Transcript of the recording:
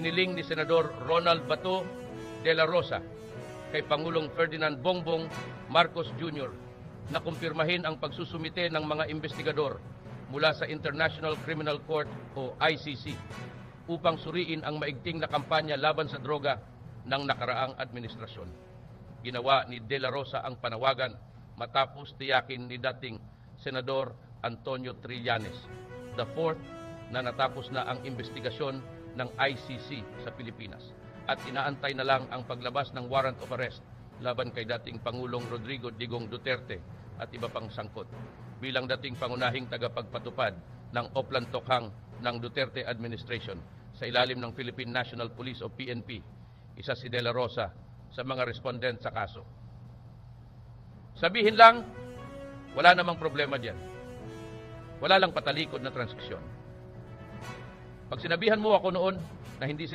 Hiniling ni Senador Ronald Bato de la Rosa kay Pangulong Ferdinand Bongbong Marcos Jr. na kumpirmahin ang pagsusumite ng mga investigador mula sa International Criminal Court o ICC upang suriin ang maigting na kampanya laban sa droga ng nakaraang administrasyon. Ginawa ni De La Rosa ang panawagan matapos tiyakin ni dating Senador Antonio Trillanes, the fourth na natapos na ang investigasyon ng ICC sa Pilipinas at inaantay na lang ang paglabas ng warrant of arrest laban kay dating Pangulong Rodrigo Digong Duterte at iba pang sangkot. Bilang dating pangunahing tagapagpatupad ng Oplan-Tokhang ng Duterte administration sa ilalim ng Philippine National Police o PNP, isa si De La Rosa sa mga respondent sa kaso. Sabihin lang, wala namang problema diyan. Wala lang patalikod na transaksyon. Pag sinabihan mo ako noon na hindi sila